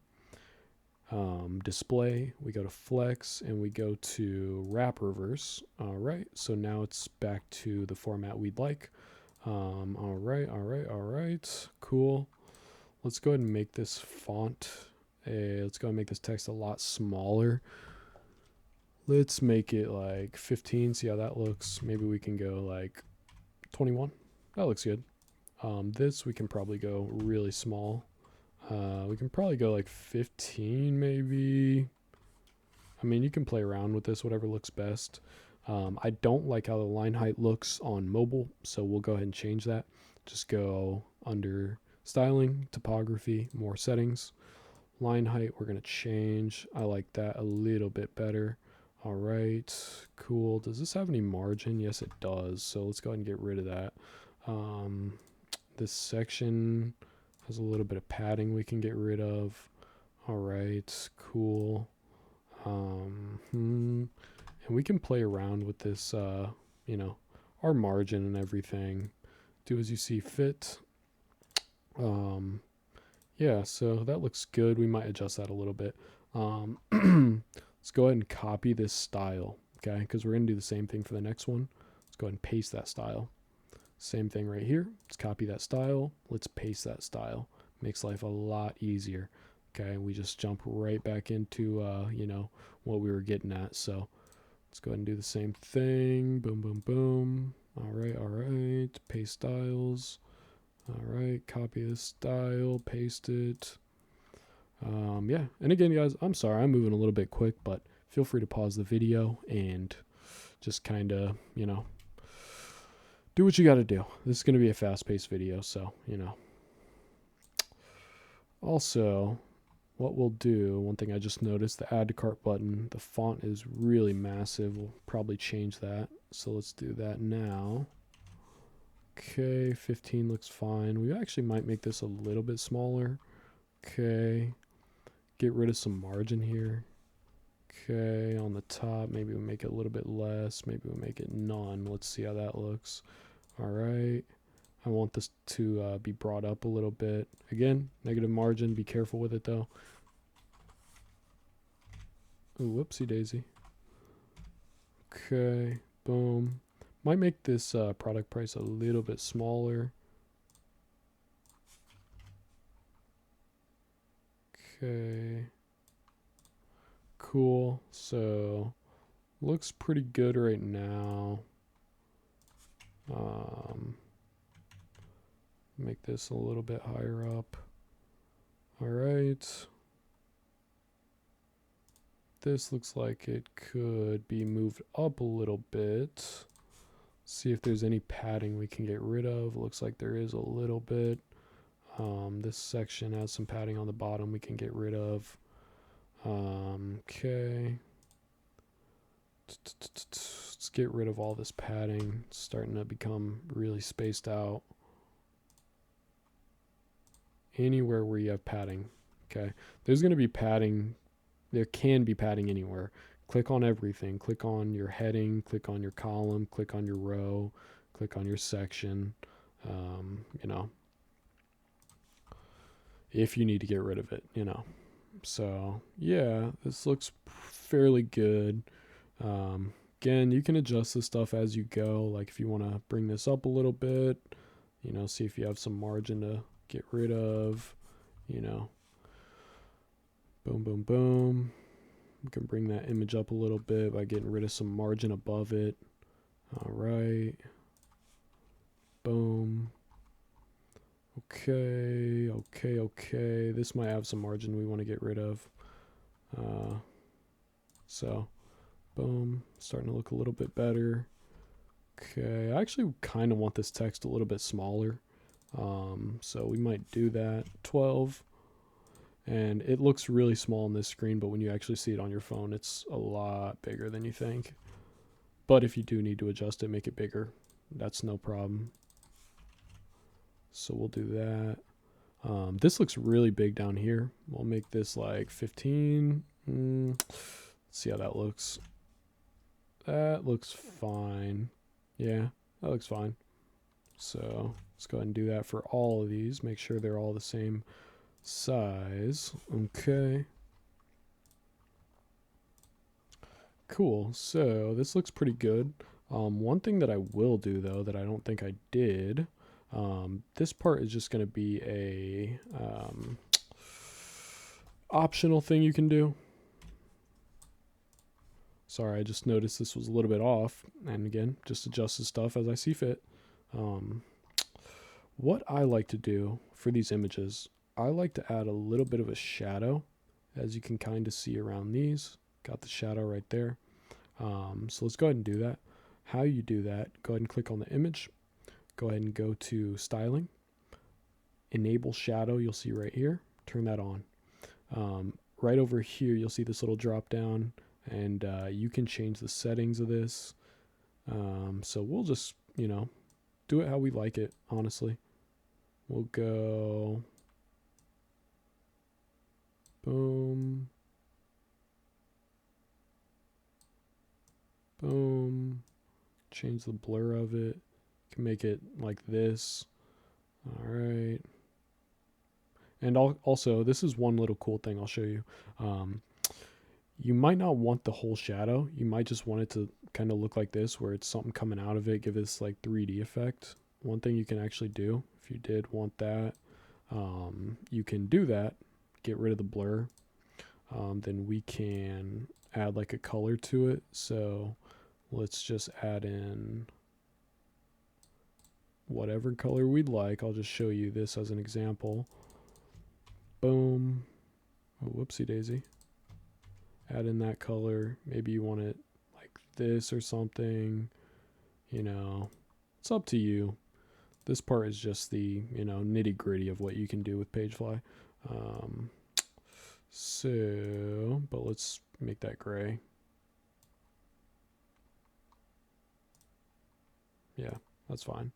Display, we go to flex, and we go to wrap reverse. All right, so now it's back to the format we'd like. All right, cool. Let's go ahead and make this font, let's go and make this text a lot smaller. Let's make it like 15, see how that looks. Maybe we can go like 21. That looks good. This we can probably go really small. We can probably go like 15 maybe. I mean, you can play around with this, whatever looks best. I don't like how the line height looks on mobile, so we'll go ahead and change that. Just go under styling, typography, more settings. Line height, we're going to change. I like that a little bit better. All right, cool. Does this have any margin? Yes, it does. So let's go ahead and get rid of that. This section has a little bit of padding we can get rid of. All right, cool. And we can play around with this, you know, our margin and everything. Do as you see fit. Yeah, so that looks good. We might adjust that a little bit. Let's go ahead and copy this style, okay? Because we're going to do the same thing for the next one. Let's go ahead and paste that style. Same thing right here. Let's copy that style. Let's paste that style. Makes life a lot easier. Okay, we just jump right back into, you know, what we were getting at. So let's go ahead and do the same thing. Boom, boom, boom. All right. Paste styles. All right, copy this style, paste it. Yeah, and again, guys, I'm sorry, I'm moving a little bit quick, but feel free to pause the video and just kind of, you know, do what you got to do. This is going to be a fast-paced video, so, you know. Also, what we'll do, one thing I just noticed, the add to cart button, the font is really massive. We'll probably change that. So let's do that now. Okay, 15 looks fine. We actually might make this a little bit smaller. Okay, get rid of some margin here. Okay, on the top, maybe we make it a little bit less. Maybe we make it none. Let's see how that looks. All right. I want this to be brought up a little bit. Again, negative margin. Be careful with it, though. Ooh, whoopsie daisy. Okay, boom. Might make this product price a little bit smaller. Okay. Cool. So looks pretty good right now. Make this a little bit higher up. All right. This looks like it could be moved up a little bit. See if there's any padding we can get rid of. Looks like there is a little bit. This section has some padding on the bottom we can get rid of. Okay. Let's get rid of all this padding. It's starting to become really spaced out. Anywhere where you have padding. Okay. There's going to be padding. There can be padding anywhere. Click on everything. Click on your heading. Click on your column. Click on your row. Click on your section. You know, if you need to get rid of it, you know. So yeah, this looks fairly good. Again, you can adjust this stuff as you go. Like if you want to bring this up a little bit, you know, see if you have some margin to get rid of, you know. Boom, boom, boom. We can bring that image up a little bit by getting rid of some margin above it. All right. Boom. Okay, okay. This might have some margin we want to get rid of. So, boom. Starting to look a little bit better. Okay, I actually kind of want this text a little bit smaller. So we might do that. 12. And it looks really small on this screen, but when you actually see it on your phone, it's a lot bigger than you think. But if you do need to adjust it, make it bigger. That's no problem. So we'll do that. This looks really big down here. We'll make this like 15. Let's see how that looks. That looks fine. Yeah, that looks fine. So let's go ahead and do that for all of these. Make sure they're all the same size. Okay. Cool. So this looks pretty good. One thing that I will do though that I don't think I did, this part is just going to be a optional thing you can do. Sorry, I just noticed this was a little bit off. And again, just adjust the stuff as I see fit. What I like to do for these images, I like to add a little bit of a shadow, as you can kind of see around these. Got the shadow right there. So let's go ahead and do that. How you do that, go ahead and click on the image. Go ahead and go to styling. Enable shadow, you'll see right here. Turn that on. Right over here, you'll see this little drop down, and you can change the settings of this. So we'll just, you know, do it how we like it, honestly. We'll go boom, boom, change the blur of it, can make it like this. All right. And also, this is one little cool thing I'll show you. You might not want the whole shadow. You might just want it to kind of look like this, where it's something coming out of it, give this like 3D effect. One thing you can actually do, if you did want that, you can do that, get rid of the blur. Then we can add like a color to it. So let's just add in whatever color we'd like. I'll just show you this as an example. Boom. Oh, whoopsie daisy. Add in that color. Maybe you want it like this or something. You know, it's up to you. This part is just the, you know, nitty gritty of what you can do with PageFly. So, but let's make that gray. Yeah, that's fine.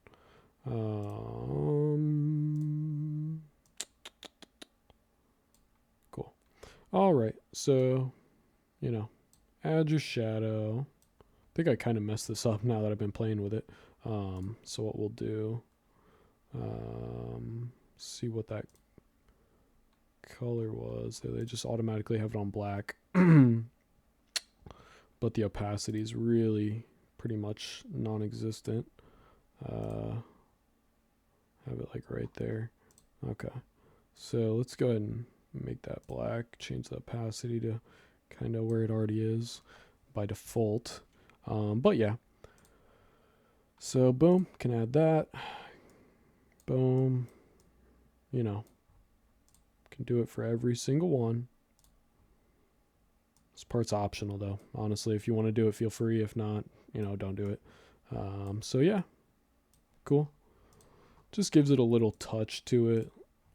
Cool. All right, so, you know, add your shadow. I think I kind of messed this up now that I've been playing with it. So what we'll do, see what that color was. They just automatically have it on black. But the opacity is really pretty much non-existent. Have it like right there. Okay. So let's go ahead and make that black, change the opacity to kind of where it already is by default. But yeah. So boom, can add that. Boom. You know, can do it for every single one. This part's optional though. Honestly, if you want to do it, feel free. If not, don't do it. So yeah, cool. Just gives it a little touch to it.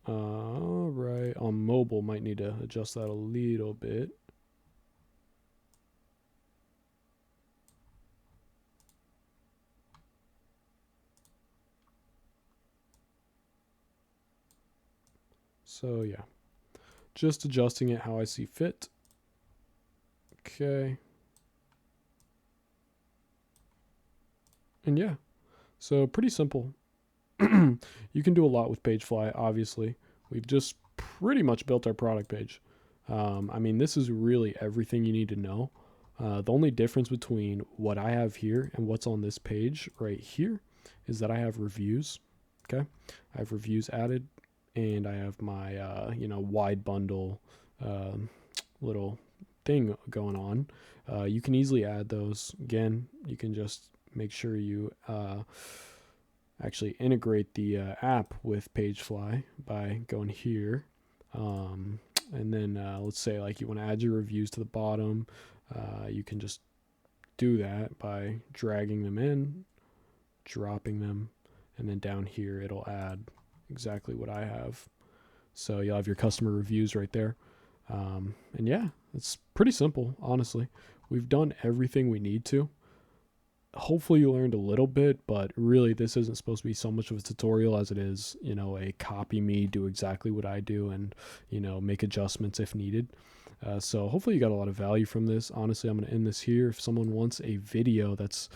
Right, on mobile, might need to adjust that a little bit. So yeah, just adjusting it how I see fit. Okay. And yeah, so pretty simple. You can do a lot with PageFly, obviously. We've just pretty much built our product page. I mean, this is really everything you need to know. The only difference between what I have here and what's on this page right here is that I have reviews. Okay. I have reviews added, and I have my, wide bundle little thing going on. You can easily add those. Again, you can just make sure you actually integrate the app with PageFly by going here. And then let's say like you want to add your reviews to the bottom. You can just do that by dragging them in, dropping them, and then down here it'll add exactly what I have. So you'll have your customer reviews right there. And yeah, it's pretty simple, honestly. We've done everything we need to. Hopefully you learned a little bit, but really this isn't supposed to be so much of a tutorial as it is, a copy me, do exactly what I do, and, make adjustments if needed. So hopefully you got a lot of value from this. Honestly, I'm going to end this here. If someone wants a video that's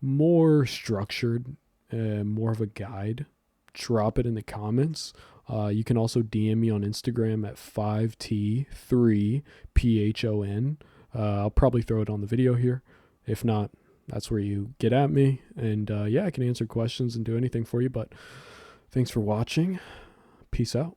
more structured, more of a guide, drop it in the comments. You can also DM me on Instagram at 5T3PHON. I'll probably throw it on the video here. If not, that's where you get at me. And yeah, I can answer questions and do anything for you. But thanks for watching. Peace out.